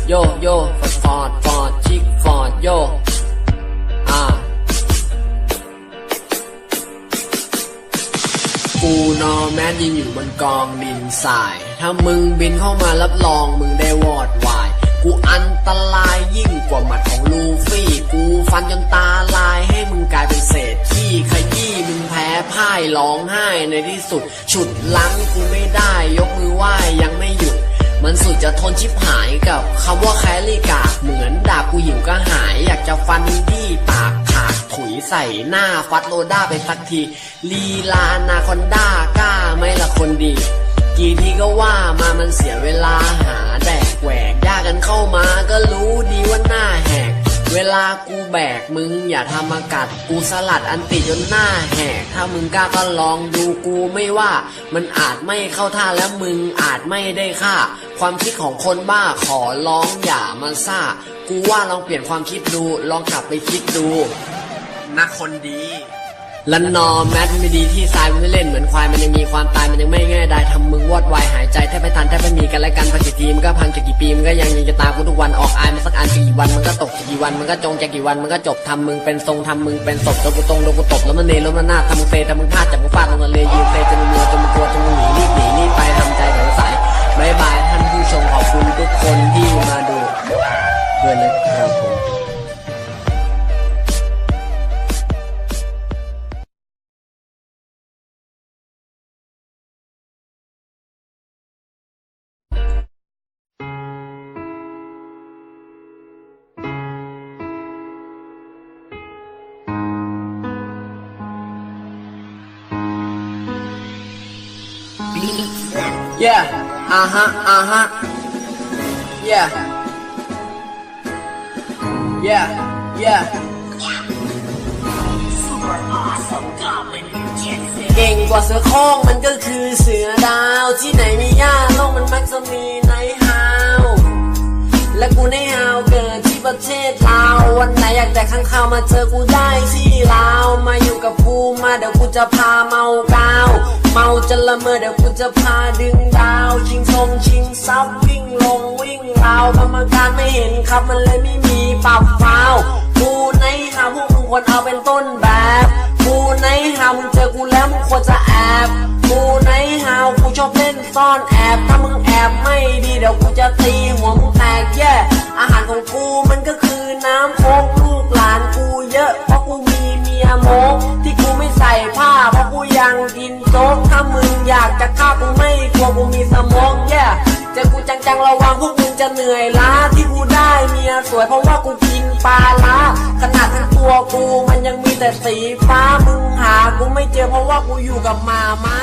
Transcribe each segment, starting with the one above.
โยโย่ฟอร์ดชิคฟอร์ดโยกูนอแมนยืนอยู่บนกองดินทรายถ้ามึงบินเข้ามารับรองมึงได้วอดวายกูอันตรายยิ่งกว่าหมัดของลูฟี่กูฟันจนตาลายให้มึงกลายเป็นเศษขี้ขยี้มึงแพ้พ่ายร้องไห้ในที่สุดฉุดลังกูไม่ได้ยกมือไหว้ยังไม่หยุดมันสุดจะทนชิบหายกับคำว่าแครี่กากเหมือนดาบกูหิวก็หายอยากจะฟันที่ปากขาดถุยใส่หน้าฟัดโลด้าไปสักทีลีลานาคอนด้ากล้าไหมล่ะคนดีกี่ทีก็ว่ามามันเสียเวลาหาแดกแหวกยากกันเข้ามาก็รู้ดีว่าหน้าแหกเวลากูแบกมึงอย่าทำมากัดกูสลัดอันติจนหน้าแหกถ้ามึงกล้าก็ลองดูกูไม่ว่ามันอาจไม่เข้าท่าแล้วมึงอาจไม่ได้ค่าความคิดของคนบ้าขอร้องอย่ามาซ่ากูว่าลองเปลี่ยนความคิดดูลองกลับไปคิดดูนะคนดีและนอแมทไม่ดีที่ทรายมันไม่เล่นเหมือนควายมันยังมีความตายมันยังไม่ง่ายได้ทำมึงวอดวายหายใจแทบไม่ทันแทบไม่มีกันและกันพังกี่ทีมันก็พังจากกี่ปีมันก็ยังจะตามกูทุกวันออกอายมาสักอันกี่วันมันก็ตกกี่วันมันก็จงจากกี่วันมันก็จบทำมึงเป็นทรงทำมึงเป็นศพโดนกูตรงโดนกูตบแล้วมันเนรแล้วมันหน้าทำมึงเซทำมึงพลาดจับมึงฟาดลงทะเลยืนเซจนมึงมัวจนมึงกลัวจนมึงหนีไปทำใจสงสัยบายบายท่านผู้ชมขอบคุณทุกคนที่มาดูด้วยนะครับผมYeah, yeah, yeah. เก่งกว่าเสือโคร่งมันก็คือเสือดาวที่ไหนมีหญ้าโลกมันมักจะมีไนท์ฮาวและกูในฮาวเกิดที่ประเทศลาววันไหนอยากแดกข้างข้าวมาเจอกูได้ที่ลาวมาอยู่กับกูมาเดี๋ยวกูจะพาเมากาวเมาจะละเมอเดี๋ยวกูจะพาดึงดาวชิงทรงชิงซับวิ่งลงวิ่งราวกรรมการไม่เห็นครับมันเลยไม่มีปรับฟาวกูในฮาวพวกมึงควรเอาเป็นต้นแบบกูในฮาวมึงเจอกูแล้วมึงควรจะแอบกูในฮาวกูชอบเล่นซ่อนแอบถ้ามึงแอบไม่ดีเดี๋ยวกูจะตีหัวมึงแตกแย่อาหารของกูมันก็คือน้ำโค้กลูกหลานกูเยอะเพราะกูมีเมียโมกที่กูไม่ใส่ผ้าเพราะกูยังกินโจ๊กถ้ามึงอยากจะฆ่ากูไม่กลัวกูมีสมองแย่เจอกูจังๆระวังพวกมึงจะเหนื่อยล้าที่กูได้เมียสวยเพราะว่ากูกินปลาล้าขนาดทั้งตัวกูมันยังมีแต่สีฟ้ามึงหากูไม่เจอเพราะว่ากูอยู่กับหมาม้า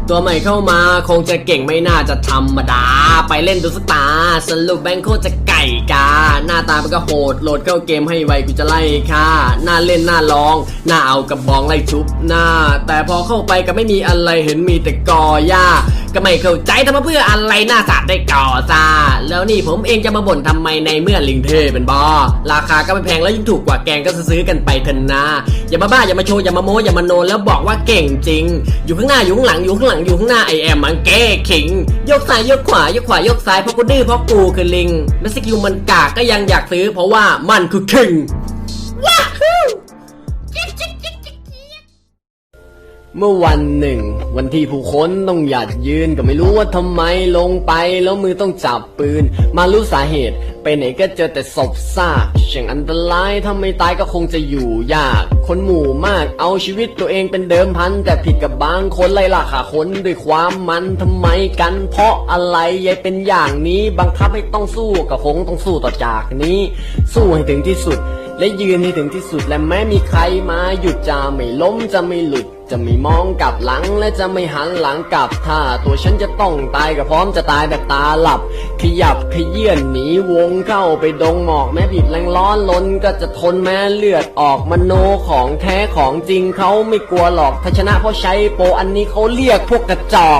ตัวใหม่เข้ามาคงจะเก่งไม่น่าจะธรรมดาไปเล่นดูสตาร์สรุปแบงค์โคจะไก่กาหน้าตามันก็โหดโหลดเข้าเกมให้ไวกูจะไล่ค่ะหน้าเล่นหน้าลองหน้าเอากับบองไล่ชุบหน้าแต่พอเข้าไปก็ไม่มีอะไรเห็นมีแต่กอหญ้าก็ไม่เข้าใจทำมาเพื่ออะไรหน้าสาดได้ก่อซาแล้วนี่ผมเองจะมาบ่นทำไมในเมื่อลิงเทเป็นบอราคาก็ไม่แพงแล้วยิ่งถูกกว่าแกงก็ซื้อกันไปเถอะนะอย่ามาบ้าอย่ามาโชว์อย่ามาโม้อย่ามาโนแล้วบอกว่าเก่งจริงอยู่ข้างหน้าอยู่ข้างหลังอยู่ข้างหลังอยู่ข้างหน้าไอแอมมันเก้ขิงยกซ้ายยกขวายกขวายกซ้ายเพราะกูดื้อเพราะกูคือลิงและสกิลมันกากก็ยังอยากซื้อเพราะว่ามันคือคิงว้าวเมื่อวันหนึ่งวันที่ผู้คนต้องหยัดยืนก็ไม่รู้ว่าทำไมลงไปแล้วมือต้องจับปืนมารู้สาเหตุไปไหนก็เจอแต่ศพซากเสี่ยงอันตรายถ้าไม่ตายก็คงจะอยู่ยากคนหมู่มากเอาชีวิตตัวเองเป็นเดิมพันแต่ผิดกับบางคนไล่ล่าฆ่าคนด้วยความมันทำไมกันเพราะอะไรยายเป็นอย่างนี้บังคับให้ต้องสู้ก็คงต้องสู้ต่อจากนี้สู้ให้ถึงที่สุดและยืนให้ถึงที่สุดและแม้มีใครมาหยุดจะไม่ล้มจะไม่หลุดจะไม่มองกลับหลังและจะไม่หันหลังกลับถ้าตัวฉันจะต้องตายก็พร้อมจะตายแบบตาหลับขยับขยื่นหนีวงเข้าไปดงหมอกแม้บีบแรงร้อนล้นก็จะทนแม้เลือดออกมโนของแท้ของจริงเขาไม่กลัวหรอกถ้าชนะเพราะใช้โปรอันนี้เขาเรียกพวกกระจอก